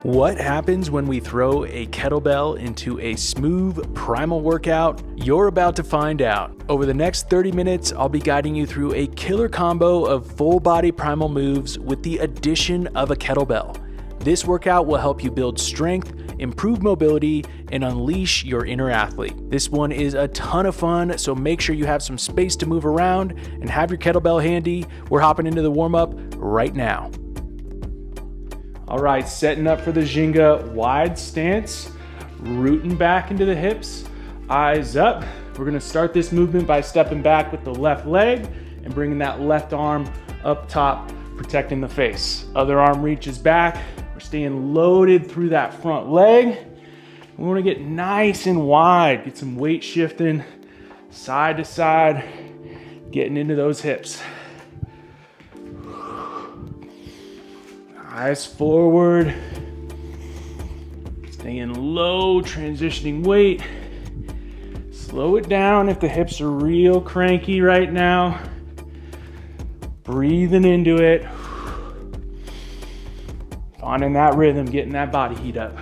What happens when we throw a kettlebell into a smooth primal workout? You're about to find out. Over the next 30 minutes, I'll be guiding you through a killer combo of full body primal moves with the addition of a kettlebell. This workout will help you build strength, improve mobility, and unleash your inner athlete. This one is a ton of fun, so make sure you have some space to move around and have your kettlebell handy. We're hopping into the warm-up right now. All right, setting up for the Ginga wide stance, rooting back into the hips, eyes up. We're gonna start this movement by stepping back with the left leg and bringing that left arm up top, protecting the face. Other arm reaches back. We're staying loaded through that front leg. We wanna get nice and wide, get some weight shifting side to side, getting into those hips. Eyes forward, staying low, transitioning weight. Slow it down if the hips are real cranky right now. Breathing into it. Finding that rhythm, getting that body heat up.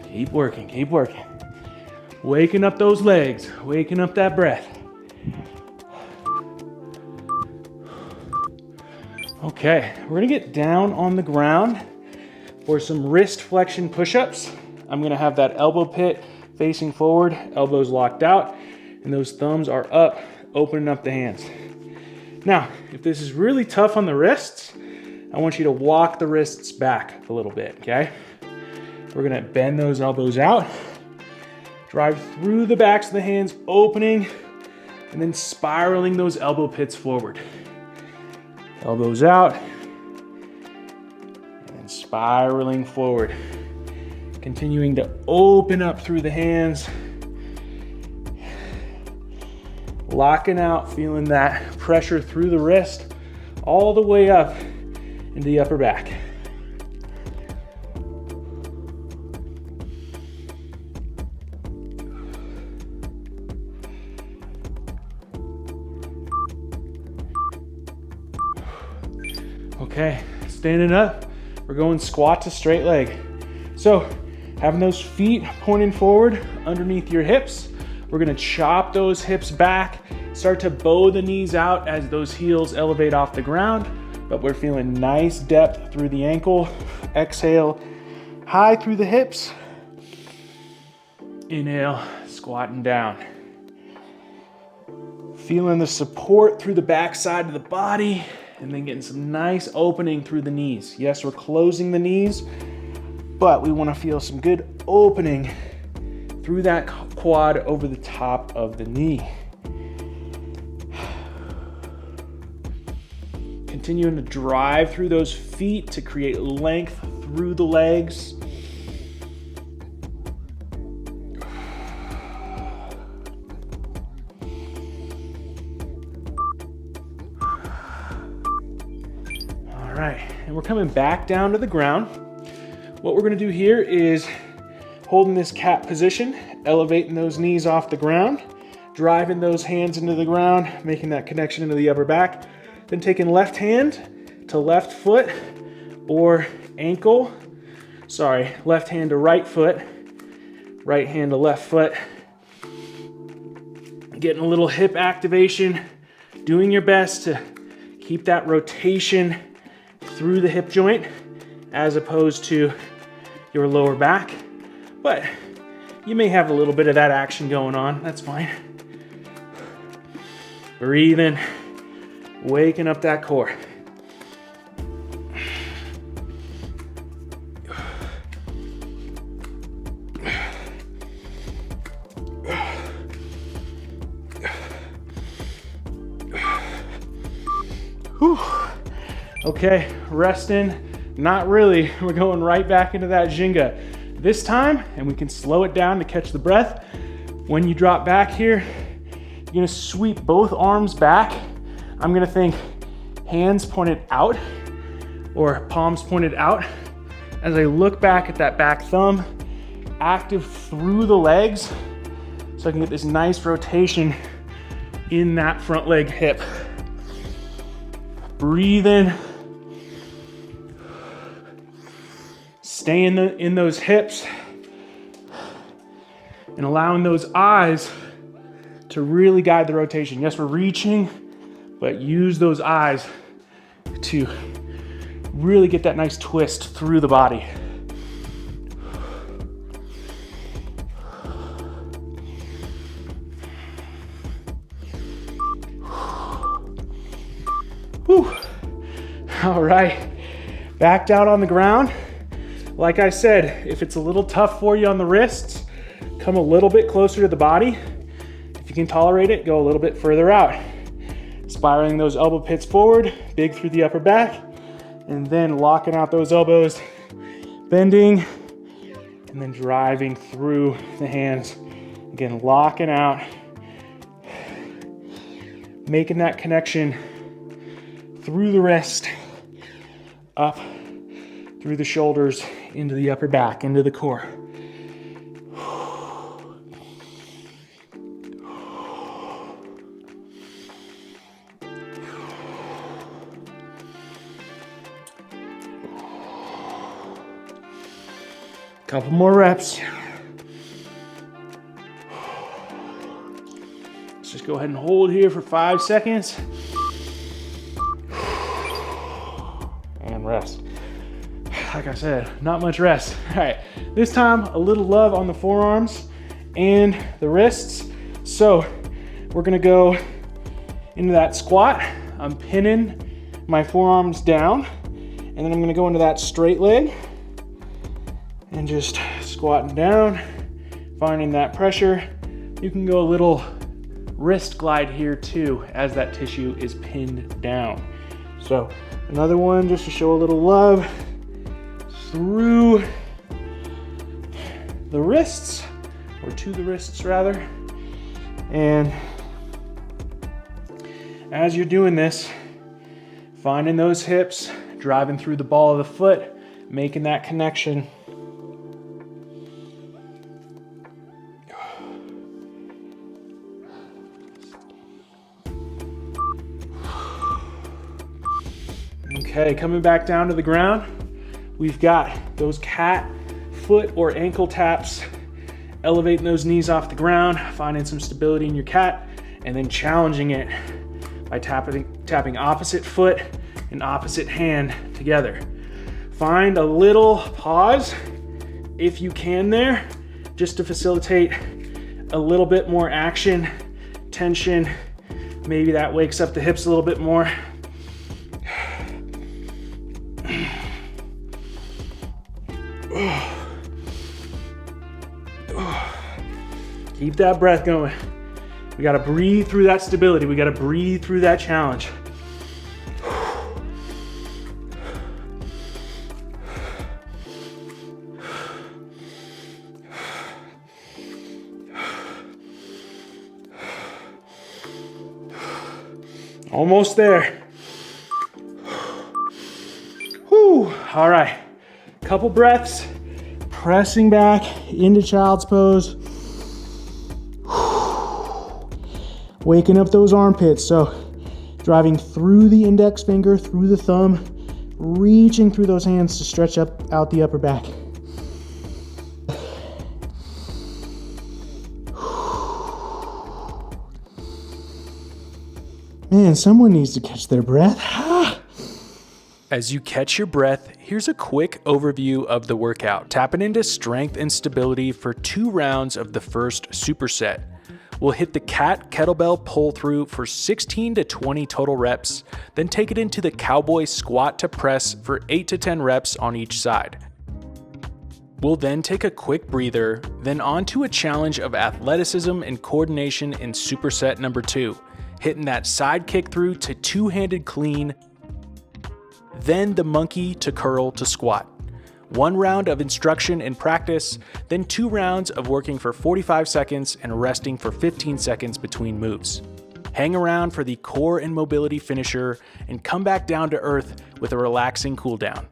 Keep working, keep working. Waking up those legs, waking up that breath. Okay, we're gonna get down on the ground for some wrist flexion push-ups. I'm gonna have that elbow pit facing forward, elbows locked out, and those thumbs are up, opening up the hands. Now, if this is really tough on the wrists, I want you to walk the wrists back a little bit, okay? We're gonna bend those elbows out, drive through the backs of the hands, opening, and then spiraling those elbow pits forward. Elbows out, and spiraling forward. Continuing to open up through the hands. Locking out, feeling that pressure through the wrist, all the way up into the upper back. Okay, standing up, we're going squat to straight leg. So, having those feet pointing forward underneath your hips, we're gonna chop those hips back, start to bow the knees out as those heels elevate off the ground, but we're feeling nice depth through the ankle. Exhale, high through the hips. Inhale, squatting down. Feeling the support through the back side of the body, and then getting some nice opening through the knees. Yes, we're closing the knees, but we want to feel some good opening through that quad over the top of the knee. Continuing to drive through those feet to create length through the legs. All right, and we're coming back down to the ground. What we're gonna do here is holding this cat position, elevating those knees off the ground, driving those hands into the ground, making that connection into the upper back, then taking left hand to left foot or ankle, left hand to right foot, right hand to left foot. Getting a little hip activation, doing your best to keep that rotation through the hip joint as opposed to your lower back, but you may have a little bit of that action going on. That's fine. Breathing, waking up that core. Whew. Okay, resting, not really. We're going right back into that Ginga. This time, and we can slow it down to catch the breath. When you drop back here, you're gonna sweep both arms back. I'm gonna think hands pointed out or palms pointed out. As I look back at that back thumb, active through the legs so I can get this nice rotation in that front leg hip. Breathe in. Stay in those hips and allowing those eyes to really guide the rotation. Yes, we're reaching, but use those eyes to really get that nice twist through the body. Whew. All right, back down on the ground. Like I said, if it's a little tough for you on the wrists, come a little bit closer to the body. If you can tolerate it, go a little bit further out. Spiraling those elbow pits forward, big through the upper back, and then locking out those elbows, bending, and then driving through the hands. Again, locking out, making that connection through the wrist, up through the shoulders, into the upper back, into the core. Couple more reps. Let's just go ahead and hold here for 5 seconds. And rest. Like I said, not much rest. All right, this time a little love on the forearms and the wrists. So we're gonna go into that squat. I'm pinning my forearms down, and then I'm gonna go into that straight leg and just squatting down, finding that pressure. You can go a little wrist glide here too as that tissue is pinned down. So another one just to show a little love through the wrists, or to the wrists rather. And as you're doing this, finding those hips, driving through the ball of the foot, making that connection. Okay, coming back down to the ground, we've got those cat foot or ankle taps, elevating those knees off the ground, finding some stability in your cat, and then challenging it by tapping opposite foot and opposite hand together. Find a little pause if you can there, just to facilitate a little bit more action, tension. Maybe that wakes up the hips a little bit more. Keep that breath going. We gotta breathe through that stability. We gotta breathe through that challenge. Almost there. Whew. All right, couple breaths, pressing back into child's pose. Waking up those armpits, so driving through the index finger, through the thumb, reaching through those hands to stretch out the upper back. Man, someone needs to catch their breath. As you catch your breath, here's a quick overview of the workout. Tapping into strength and stability for 2 rounds of the first superset. We'll hit the cat kettlebell pull through for 16 to 20 total reps, then take it into the cowboy squat to press for 8 to 10 reps on each side. We'll then take a quick breather, then onto a challenge of athleticism and coordination in superset number 2, hitting that side kick through to 2-handed clean, then the monkey to curl to squat. 1 round of instruction and practice, then 2 rounds of working for 45 seconds and resting for 15 seconds between moves. Hang around for the core and mobility finisher and come back down to earth with a relaxing cooldown.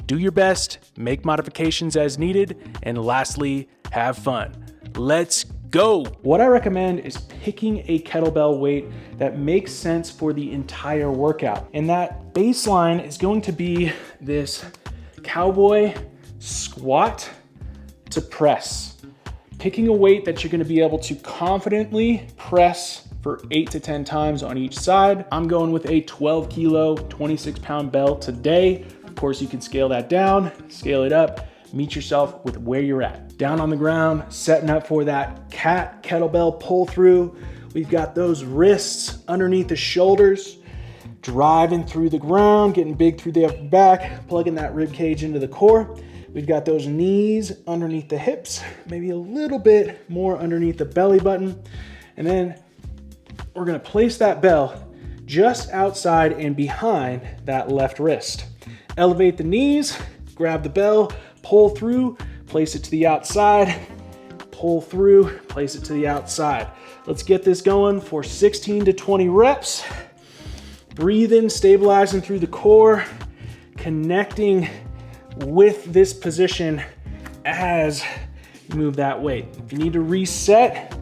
Do your best, make modifications as needed, and lastly, have fun. Let's go. What I recommend is picking a kettlebell weight that makes sense for the entire workout. And that baseline is going to be this Cowboy squat to press. Picking a weight that you're gonna be able to confidently press for 8 to 10 times on each side. I'm going with a 12 kilo, 26 pound bell today. Of course, you can scale that down, scale it up, meet yourself with where you're at. Down on the ground, setting up for that cat kettlebell pull through. We've got those wrists underneath the shoulders, driving through the ground, getting big through the upper back, plugging that rib cage into the core. We've got those knees underneath the hips, maybe a little bit more underneath the belly button. And then we're gonna place that bell just outside and behind that left wrist. Elevate the knees, grab the bell, pull through, place it to the outside, pull through, place it to the outside. Let's get this going for 16 to 20 reps. Breathe in, stabilizing through the core, connecting with this position as you move that weight. If you need to reset,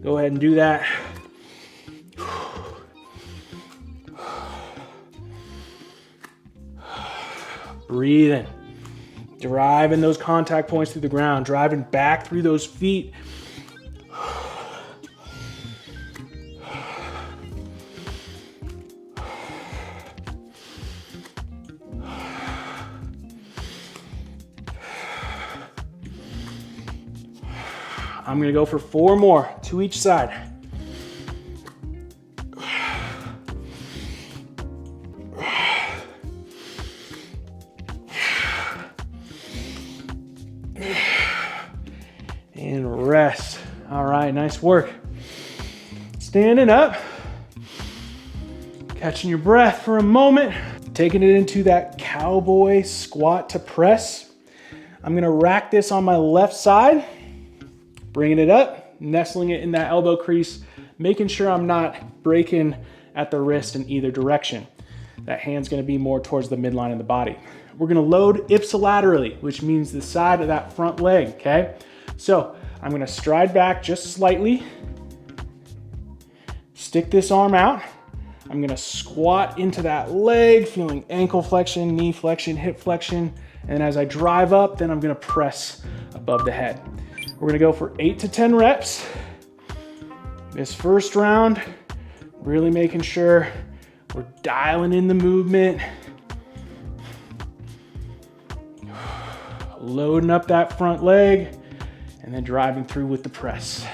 go ahead and do that. Breathing, driving those contact points through the ground, driving back through those feet. I'm gonna go for 4 more, 2 each side. And rest. All right, nice work. Standing up, catching your breath for a moment, taking it into that Cowboy squat to press. I'm gonna rack this on my left side, bringing it up, nestling it in that elbow crease, making sure I'm not breaking at the wrist in either direction. That hand's gonna be more towards the midline of the body. We're gonna load ipsilaterally, which means the side of that front leg, okay? So I'm gonna stride back just slightly, stick this arm out. I'm gonna squat into that leg, feeling ankle flexion, knee flexion, hip flexion. And as I drive up, then I'm gonna press above the head. We're gonna go for 8 to 10 reps. This first round, really making sure we're dialing in the movement. Loading up that front leg and then driving through with the press.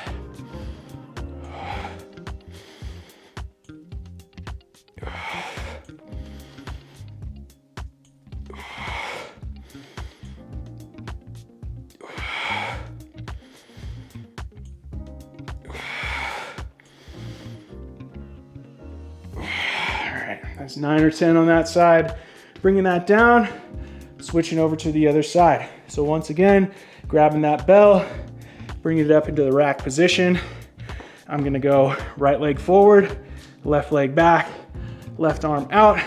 That's 9 or 10 on that side. Bringing that down, switching over to the other side. So once again, grabbing that bell, bringing it up into the rack position. I'm gonna go right leg forward, left leg back, left arm out,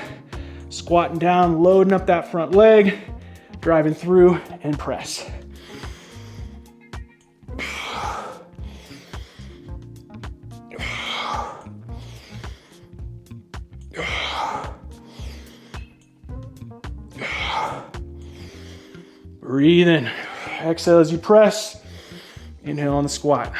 squatting down, loading up that front leg, driving through and press. Breathe in. Exhale as you press. Inhale on the squat.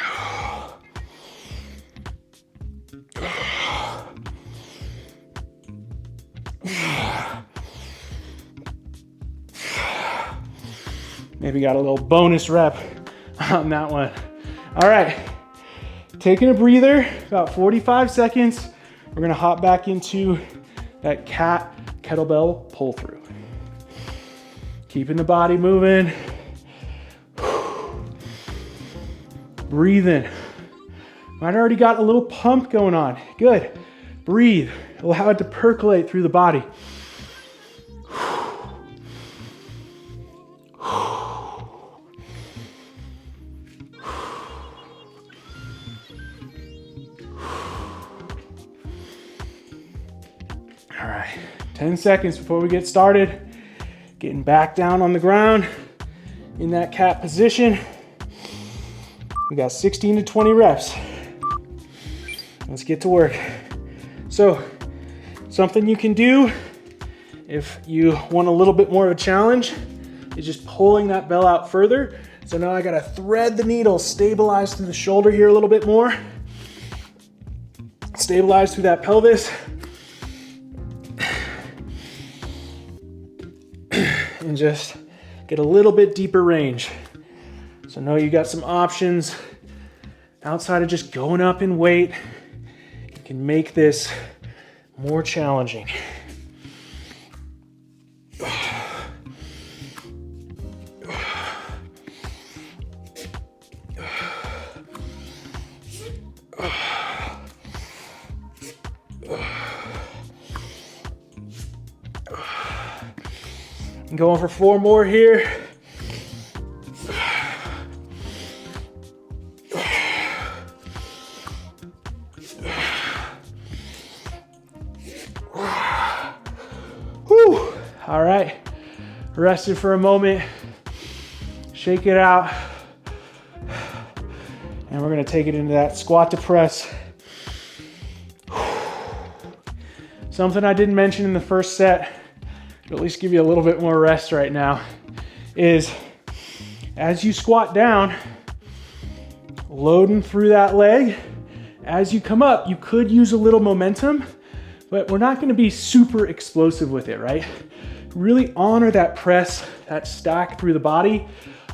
Maybe got a little bonus rep on that one. All right, taking a breather, about 45 seconds. We're gonna hop back into that cat kettlebell pull through. Keeping the body moving. Breathing. Might already got a little pump going on. Good. Breathe. Allow it to percolate through the body. All right, 10 seconds before we get started. Getting back down on the ground in that cat position. We got 16 to 20 reps. Let's get to work. So, something you can do if you want a little bit more of a challenge is just pulling that bell out further. So now I gotta thread the needle, stabilize through the shoulder here a little bit more. Stabilize through that pelvis. And just get a little bit deeper range. So know you got some options outside of just going up in weight. You can make this more challenging. I'm going for 4 more here. Whew. All right, rested for a moment, shake it out, and we're gonna take it into that squat to press. Something I didn't mention in the first set, to at least give you a little bit more rest right now, is as you squat down, loading through that leg, as you come up, you could use a little momentum, but we're not gonna be super explosive with it, right? Really honor that press, that stack through the body.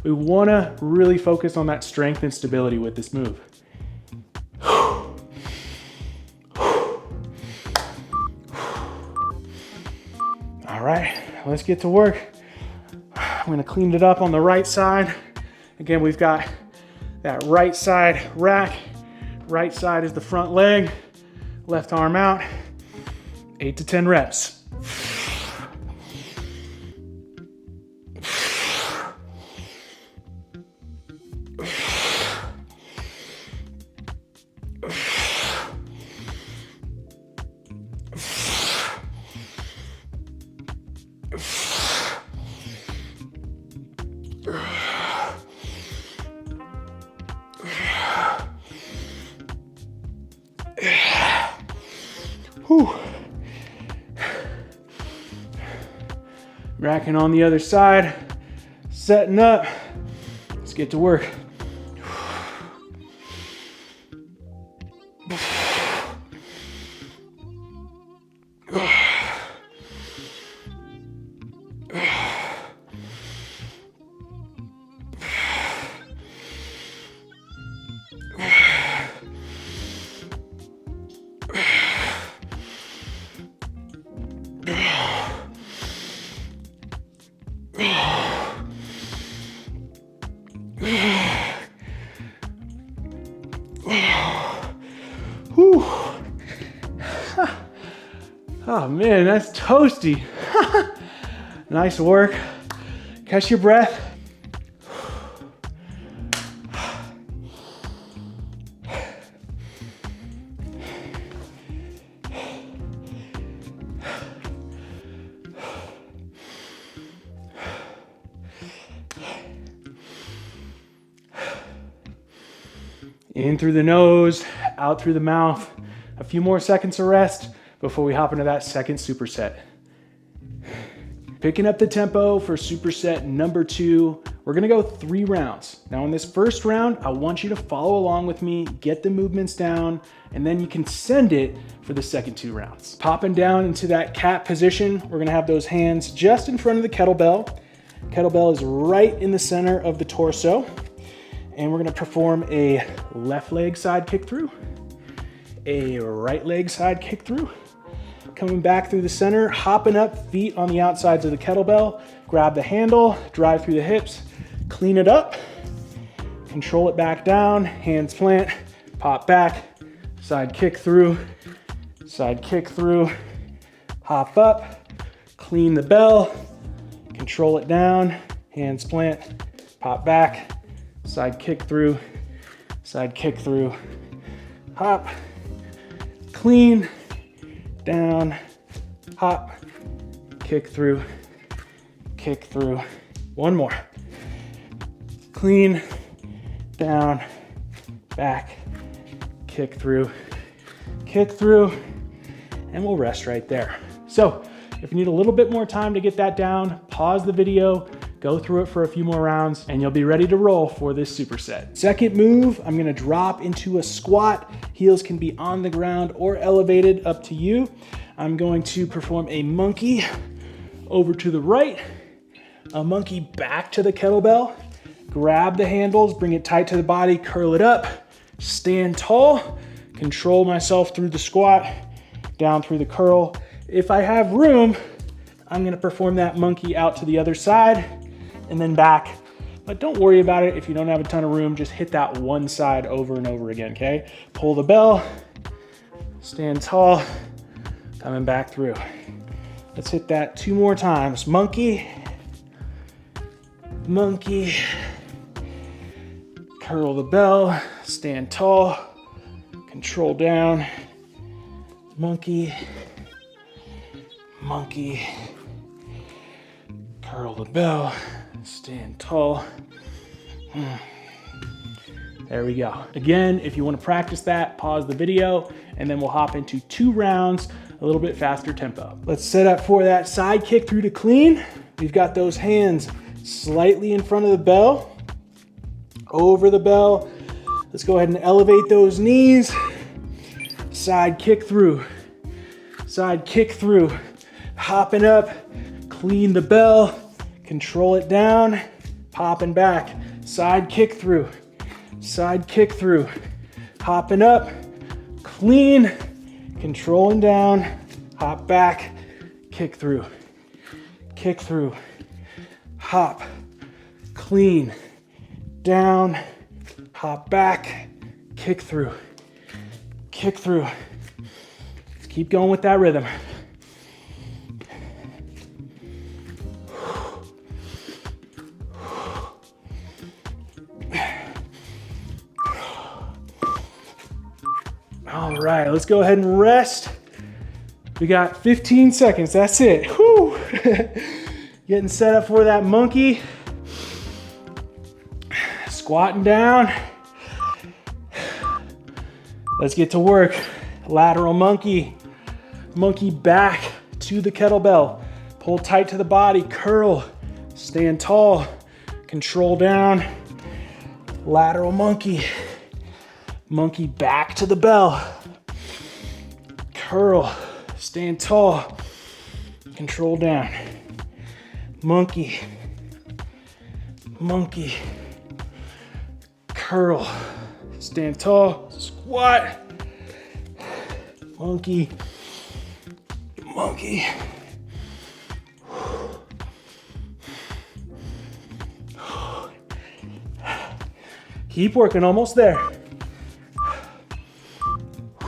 We wanna really focus on that strength and stability with this move. All right, let's get to work. I'm gonna clean it up on the right side. Again, we've got that right side rack. Right side is the front leg, left arm out. 8 to 10 reps. Whew. Racking on the other side, setting up. Let's get to work. Whew. Oh man, that's toasty. Nice work. Catch your breath. In through the nose, out through the mouth. A few more seconds of rest before we hop into that second superset. Picking up the tempo for superset number 2, we're gonna go 3 rounds. Now in this first round, I want you to follow along with me, get the movements down, and then you can send it for the second 2 rounds. Popping down into that cat position, we're gonna have those hands just in front of the kettlebell. Kettlebell is right in the center of the torso. And we're gonna perform a left leg side kick through, a right leg side kick through, coming back through the center, hopping up, feet on the outsides of the kettlebell, grab the handle, drive through the hips, clean it up, control it back down, hands plant, pop back, side kick through, hop up, clean the bell, control it down, hands plant, pop back, side kick through, hop, clean, down, hop, kick through. One more. Clean, down, back, kick through, and we'll rest right there. So if you need a little bit more time to get that down, pause the video, go through it for a few more rounds, and you'll be ready to roll for this superset. Second move, I'm gonna drop into a squat. Heels can be on the ground or elevated, up to you. I'm going to perform a monkey over to the right, a monkey back to the kettlebell, grab the handles, bring it tight to the body, curl it up, stand tall, control myself through the squat, down through the curl. If I have room, I'm gonna perform that monkey out to the other side and then back. But don't worry about it if you don't have a ton of room, just hit that one side over and over again, okay? Pull the bell, stand tall, coming back through. Let's hit that 2 more times. Monkey, monkey, curl the bell, stand tall, control down, monkey, monkey, curl the bell, stand tall. There we go. Again, if you want to practice that, pause the video, and then we'll hop into 2 rounds, a little bit faster tempo. Let's set up for that side kick through to clean. We've got those hands slightly in front of the bell, over the bell. Let's go ahead and elevate those knees. Side kick through, hopping up, clean the bell, control it down, popping back, side kick through, hopping up, clean, controlling down, hop back, kick through, hop, clean, down, hop back, kick through. Let's keep going with that rhythm. All right, let's go ahead and rest. We got 15 seconds, that's it. Whew. Getting set up for that monkey. Squatting down. Let's get to work. Lateral monkey. Monkey back to the kettlebell. Pull tight to the body, curl, stand tall, control down. Lateral monkey. Monkey back to the bell. Curl, stand tall, control down. Monkey, monkey, curl, stand tall, squat. Monkey, monkey. Keep working, almost there.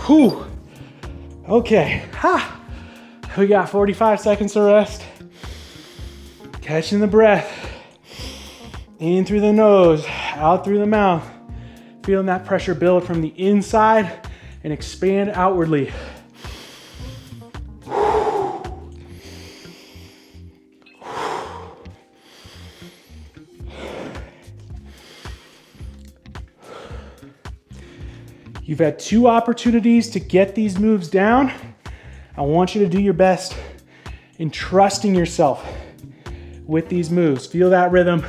Whew. Okay, we got 45 seconds to rest. Catching the breath. In through the nose, out through the mouth. Feeling that pressure build from the inside and expand outwardly. You've had 2 opportunities to get these moves down. I want you to do your best in trusting yourself with these moves. Feel that rhythm,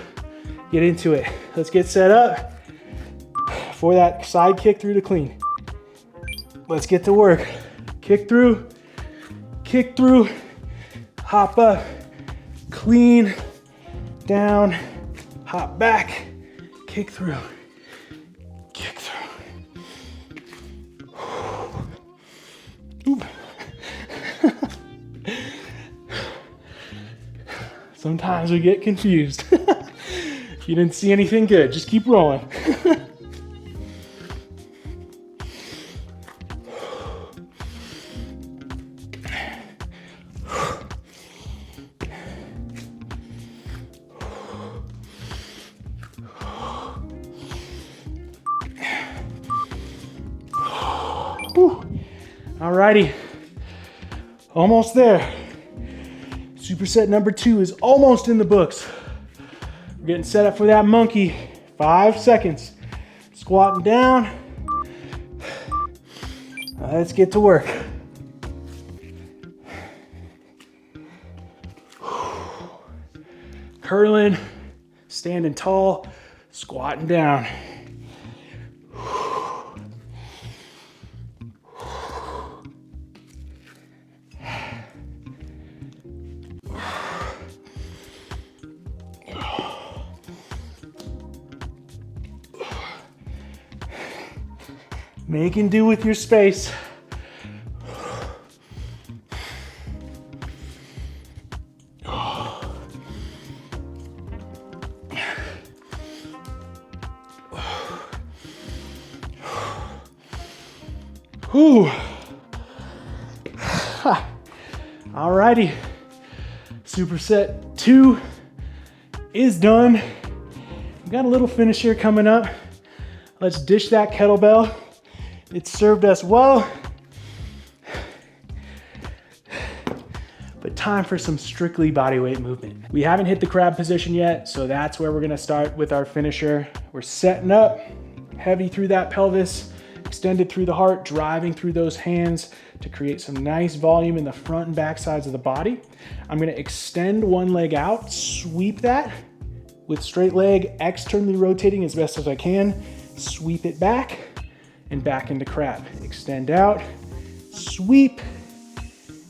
get into it. Let's get set up for that side kick through to clean. Let's get to work. Kick through, hop up, clean, down, hop back, kick through. Oop. Sometimes we get confused. If you didn't see anything good, just keep rolling. Alrighty, almost there. Superset number 2 is almost in the books. We're getting set up for that monkey. 5 seconds. Squatting down, Let's get to work. Curling, standing tall, squatting down. Making do with your space. Whew. Alrighty. Superset 2 is done. We've got a little finish here coming up. Let's dish that kettlebell. It served us well. But time for some strictly bodyweight movement. We haven't hit the crab position yet, so that's where we're gonna start with our finisher. We're setting up, heavy through that pelvis, extended through the heart, driving through those hands to create some nice volume in the front and back sides of the body. I'm gonna extend one leg out, sweep that with straight leg, externally rotating as best as I can, sweep it back and back into crab. Extend out, sweep,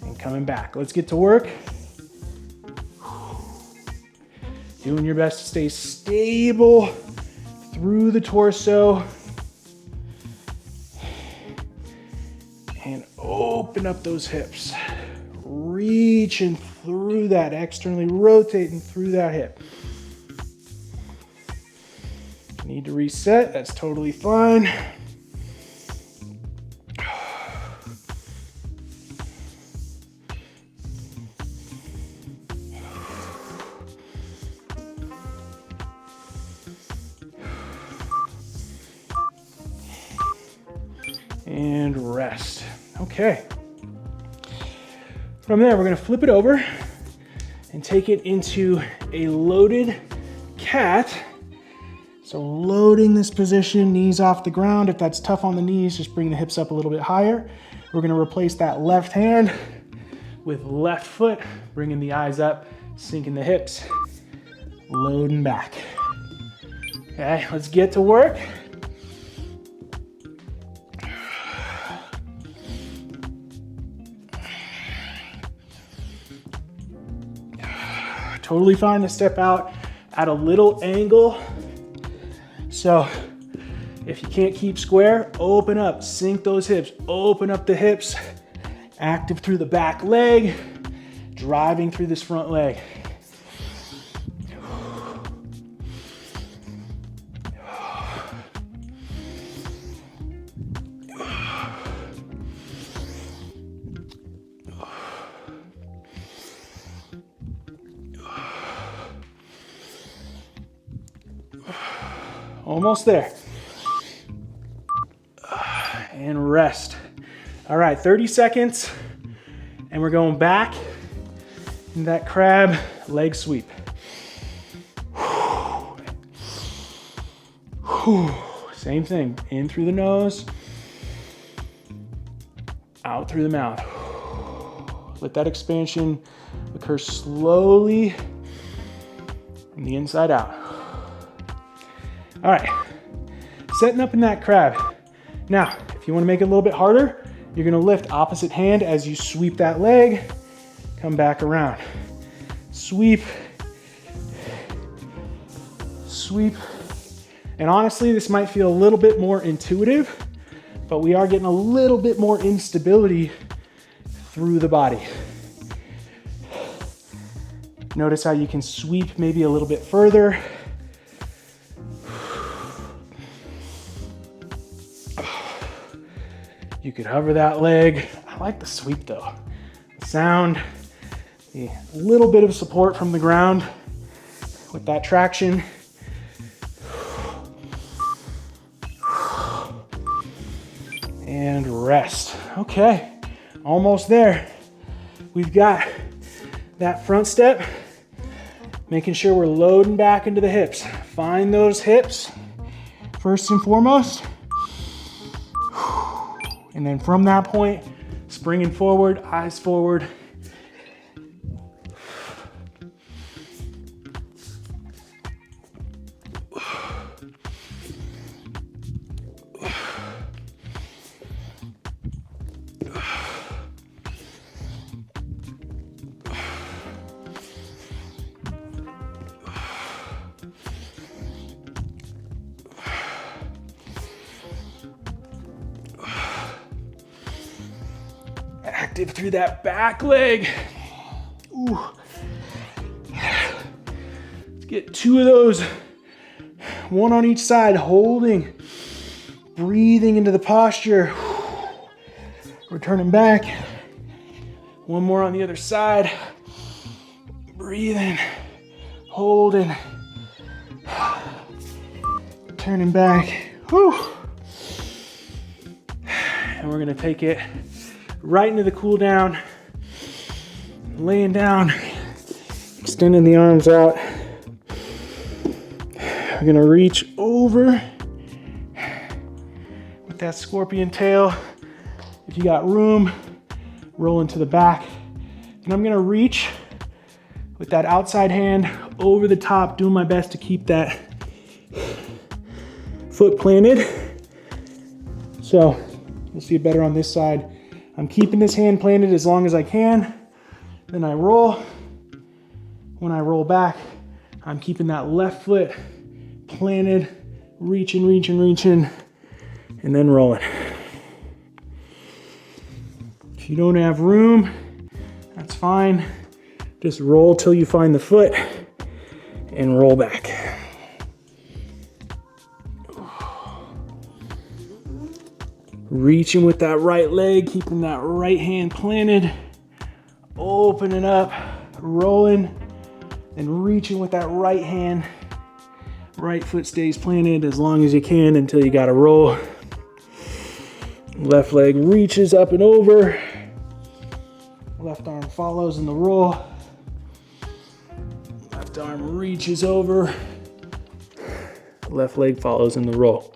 and coming back. Let's get to work. Doing your best to stay stable through the torso. And open up those hips. Reaching through that, externally rotating through that hip. Need to reset, that's totally fine. And rest. Okay. From there, we're gonna flip it over and take it into a loaded cat. So loading this position, knees off the ground. If that's tough on the knees, just bring the hips up a little bit higher. We're gonna replace that left hand with left foot, bringing the eyes up, sinking the hips, loading back. Okay, let's get to work. Totally fine to step out at a little angle. So if you can't keep square, open up, sink those hips, open up the hips, active through the back leg, driving through this front leg. Almost there. And rest. All right, 30 seconds. And we're going back in that crab leg sweep. Same thing, in through the nose, out through the mouth. Let that expansion occur slowly from the inside out. All right, setting up in that crab. Now, if you want to make it a little bit harder, you're gonna lift opposite hand as you sweep that leg, come back around. Sweep, sweep. And honestly, this might feel a little bit more intuitive, but we are getting a little bit more instability through the body. Notice how you can sweep maybe a little bit further. You could hover that leg. I like the sweep though. The sound, a little bit of support from the ground with that traction. And rest. Okay, almost there. We've got that front step, making sure we're loading back into the hips. Find those hips first and foremost. And then from that point, springing forward, eyes forward. Active through that back leg. Ooh. Let's get 2 of those. 1 on each side, holding. Breathing into the posture. Returning back. 1 more on the other side. Breathing. Holding. Turning back. Whew. And we're gonna take it right into the cool down, laying down, extending the arms out. We're gonna reach over with that scorpion tail. If you got room, roll into the back. And I'm gonna reach with that outside hand over the top, doing my best to keep that foot planted. So you'll see it better on this side. I'm keeping this hand planted as long as I can. Then I roll. When I roll back, I'm keeping that left foot planted, reaching, and then rolling. If you don't have room, that's fine. Just roll till you find the foot and roll back. Reaching with that right leg, keeping that right hand planted, opening up, rolling, and reaching with that right hand. Right foot stays planted as long as you can until you gotta roll. Left leg reaches up and over. Left arm follows in the roll. Left arm reaches over. Left leg follows in the roll.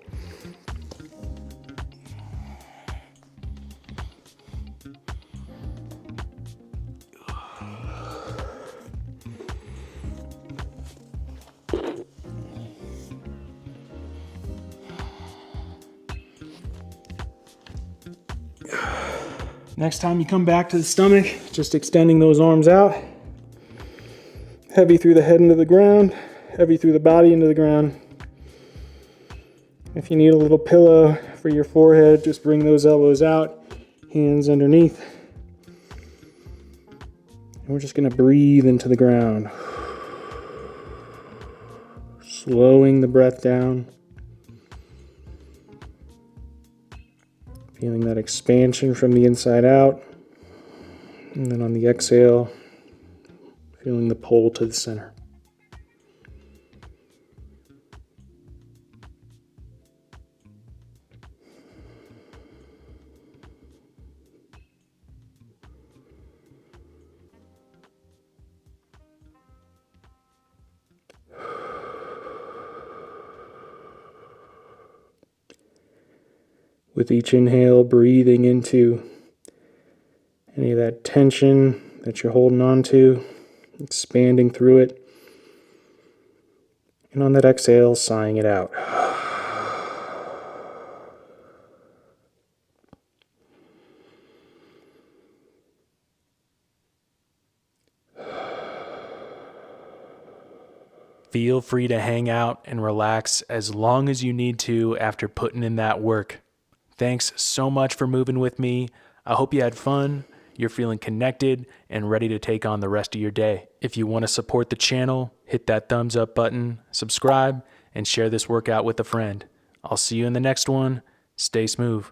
Next time you come back to the stomach, just extending those arms out. Heavy through the head into the ground, heavy through the body into the ground. If you need a little pillow for your forehead, just bring those elbows out, hands underneath. And we're just gonna breathe into the ground. Slowing the breath down. Feeling that expansion from the inside out. And then on the exhale, feeling the pull to the center. With each inhale, breathing into any of that tension that you're holding on to, expanding through it. And on that exhale, sighing it out. Feel free to hang out and relax as long as you need to after putting in that work. Thanks so much for moving with me. I hope you had fun, you're feeling connected, and ready to take on the rest of your day. If you want to support the channel, hit that thumbs up button, subscribe, and share this workout with a friend. I'll see you in the next one. Stay smooth.